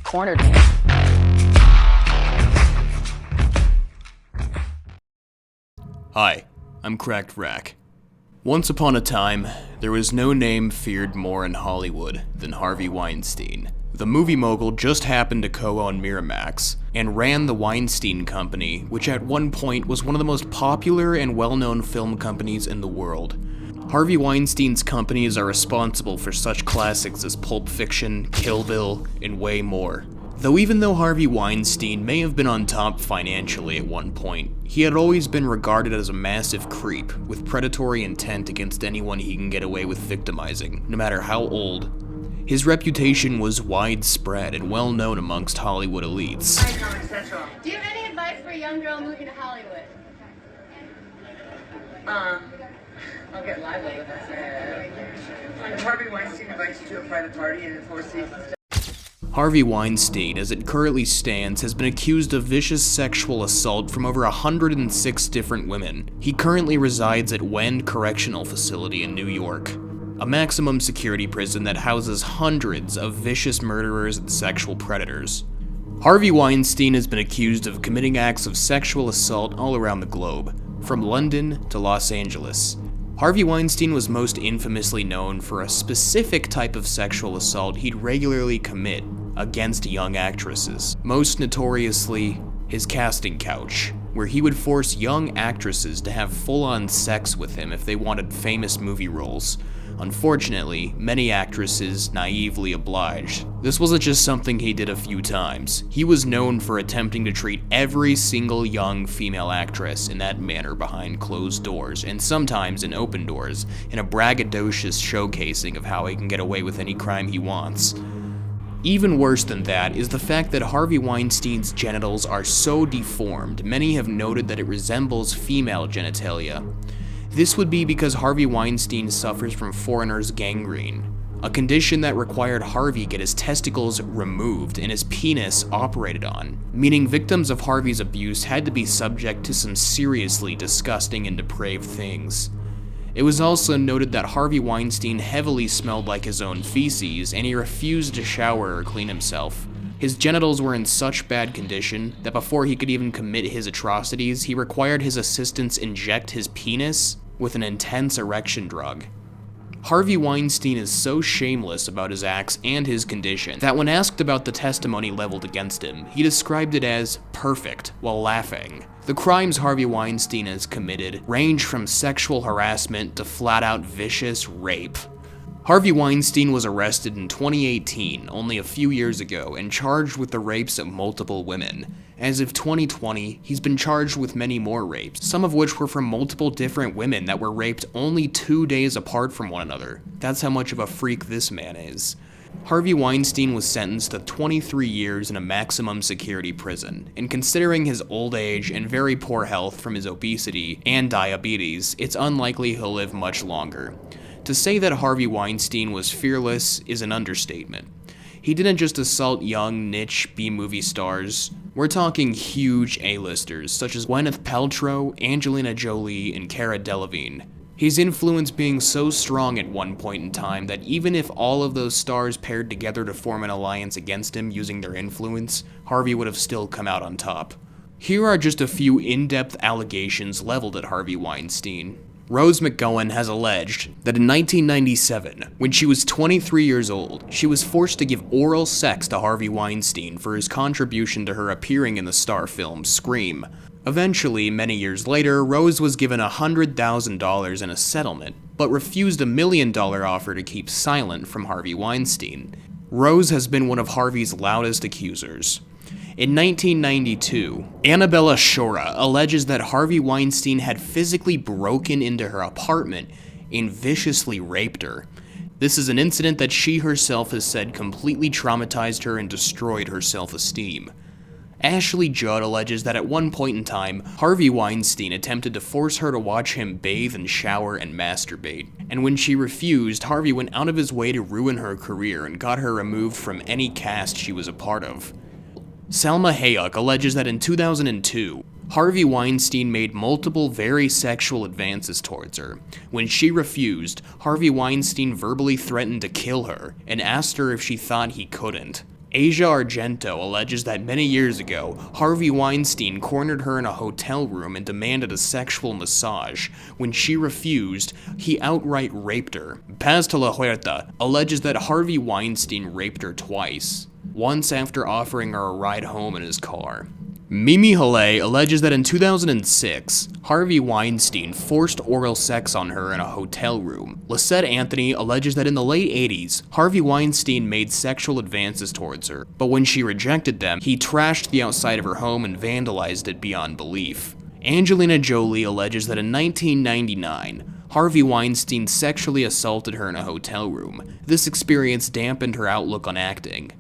cornered me. Hi, I'm CrackedRack. Once upon a time, there was no name feared more in Hollywood than Harvey Weinstein. The movie mogul just happened to co-own Miramax, and ran the Weinstein Company, which at one point was one of the most popular and well-known film companies in the world. Harvey Weinstein's companies are responsible for such classics as Pulp Fiction, Kill Bill, and way more. Though even though Harvey Weinstein may have been on top financially at one point, he had always been regarded as a massive creep, with predatory intent against anyone he can get away with victimizing, no matter how old. His reputation was widespread and well known amongst Hollywood elites. Do you have any advice for a young girl moving to Hollywood? I'll get lively with us. If Harvey Weinstein invites you to a private party in the Four Seasons. Harvey Weinstein, as it currently stands, has been accused of vicious sexual assault from over 106 different women. He currently resides at Wend Correctional Facility in New York, a maximum security prison that houses hundreds of vicious murderers and sexual predators. Harvey Weinstein has been accused of committing acts of sexual assault all around the globe, from London to Los Angeles. Harvey Weinstein was most infamously known for a specific type of sexual assault he'd regularly commit against young actresses, most notoriously his casting couch, where he would force young actresses to have full-on sex with him if they wanted famous movie roles. Unfortunately, many actresses naively obliged. This wasn't just something he did a few times. He was known for attempting to treat every single young female actress in that manner behind closed doors, and sometimes in open doors, in a braggadocious showcasing of how he can get away with any crime he wants. Even worse than that is the fact that Harvey Weinstein's genitals are so deformed, many have noted that it resembles female genitalia. This would be because Harvey Weinstein suffers from foreigner's gangrene, a condition that required Harvey get his testicles removed and his penis operated on, meaning victims of Harvey's abuse had to be subject to some seriously disgusting and depraved things. It was also noted that Harvey Weinstein heavily smelled like his own feces, and he refused to shower or clean himself. His genitals were in such bad condition that before he could even commit his atrocities, he required his assistants inject his penis with an intense erection drug. Harvey Weinstein is so shameless about his acts and his condition that when asked about the testimony leveled against him, he described it as perfect while laughing. The crimes Harvey Weinstein has committed range from sexual harassment to flat-out vicious rape. Harvey Weinstein was arrested in 2018, only a few years ago, and charged with the rapes of multiple women. As of 2020, he's been charged with many more rapes, some of which were from multiple different women that were raped only 2 days apart from one another. That's how much of a freak this man is. Harvey Weinstein was sentenced to 23 years in a maximum security prison, and considering his old age and very poor health from his obesity and diabetes, it's unlikely he'll live much longer. To say that Harvey Weinstein was fearless is an understatement. He didn't just assault young, niche B-movie stars. We're talking huge A-listers, such as Gwyneth Paltrow, Angelina Jolie, and Cara Delevingne. His influence being so strong at one point in time that even if all of those stars paired together to form an alliance against him using their influence, Harvey would have still come out on top. Here are just a few in-depth allegations leveled at Harvey Weinstein. Rose McGowan has alleged that in 1997, when she was 23 years old, she was forced to give oral sex to Harvey Weinstein for his contribution to her appearing in the star film Scream. Eventually, many years later, Rose was given $100,000 in a settlement, but refused $1 million offer to keep silent from Harvey Weinstein. Rose has been one of Harvey's loudest accusers. In 1992, Annabella Shora alleges that Harvey Weinstein had physically broken into her apartment and viciously raped her. This is an incident that she herself has said completely traumatized her and destroyed her self-esteem. Ashley Judd alleges that at one point in time, Harvey Weinstein attempted to force her to watch him bathe and shower and masturbate, and when she refused, Harvey went out of his way to ruin her career and got her removed from any cast she was a part of. Salma Hayek alleges that in 2002, Harvey Weinstein made multiple very sexual advances towards her. When she refused, Harvey Weinstein verbally threatened to kill her and asked her if she thought he couldn't. Asia Argento alleges that many years ago, Harvey Weinstein cornered her in a hotel room and demanded a sexual massage. When she refused, he outright raped her. Paz de la Huerta alleges that Harvey Weinstein raped her twice, once after offering her a ride home in his car. Mimi Halle alleges that in 2006, Harvey Weinstein forced oral sex on her in a hotel room. Lisette Anthony alleges that in the late 80s, Harvey Weinstein made sexual advances towards her, but when she rejected them, he trashed the outside of her home and vandalized it beyond belief. Angelina Jolie alleges that in 1999, Harvey Weinstein sexually assaulted her in a hotel room. This experience dampened her outlook on acting.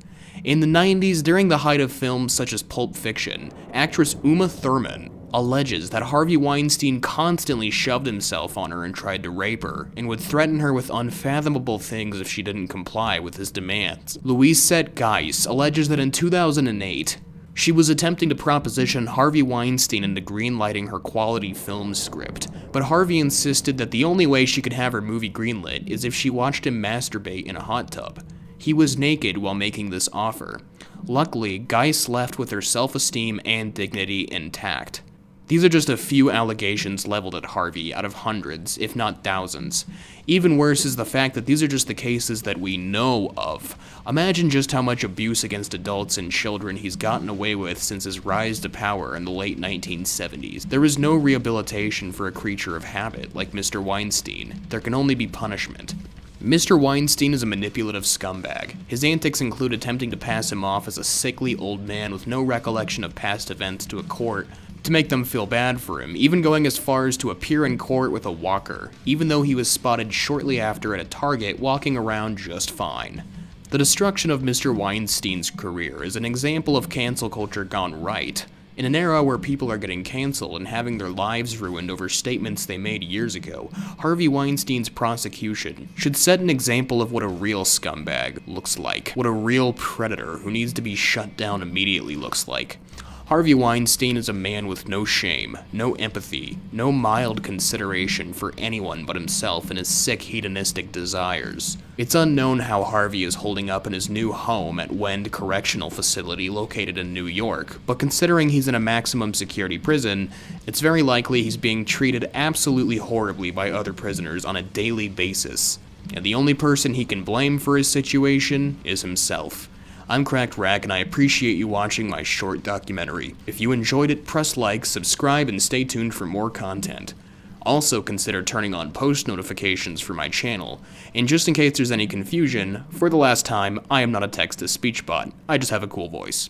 In the 90s, during the height of films such as Pulp Fiction, actress Uma Thurman alleges that Harvey Weinstein constantly shoved himself on her and tried to rape her, and would threaten her with unfathomable things if she didn't comply with his demands. Louisette Geis alleges that in 2008, she was attempting to proposition Harvey Weinstein into greenlighting her quality film script, but Harvey insisted that the only way she could have her movie greenlit is if she watched him masturbate in a hot tub. He was naked while making this offer. Luckily, Geis left with her self-esteem and dignity intact. These are just a few allegations leveled at Harvey out of hundreds, if not thousands. Even worse is the fact that these are just the cases that we know of. Imagine just how much abuse against adults and children he's gotten away with since his rise to power in the late 1970s. There is no rehabilitation for a creature of habit like Mr. Weinstein. There can only be punishment. Mr. Weinstein is a manipulative scumbag. His antics include attempting to pass him off as a sickly old man with no recollection of past events to a court to make them feel bad for him, even going as far as to appear in court with a walker, even though he was spotted shortly after at a Target walking around just fine. The destruction of Mr. Weinstein's career is an example of cancel culture gone right. In an era where people are getting canceled and having their lives ruined over statements they made years ago, Harvey Weinstein's prosecution should set an example of what a real scumbag looks like, what a real predator who needs to be shut down immediately looks like. Harvey Weinstein is a man with no shame, no empathy, no mild consideration for anyone but himself and his sick hedonistic desires. It's unknown how Harvey is holding up in his new home at Wend Correctional Facility located in New York, but considering he's in a maximum security prison, it's very likely he's being treated absolutely horribly by other prisoners on a daily basis. And the only person he can blame for his situation is himself. I'm CrackedRack, and I appreciate you watching my short documentary. If you enjoyed it, press like, subscribe, and stay tuned for more content. Also consider turning on post notifications for my channel. And just in case there's any confusion, for the last time, I am not a text-to-speech bot. I just have a cool voice.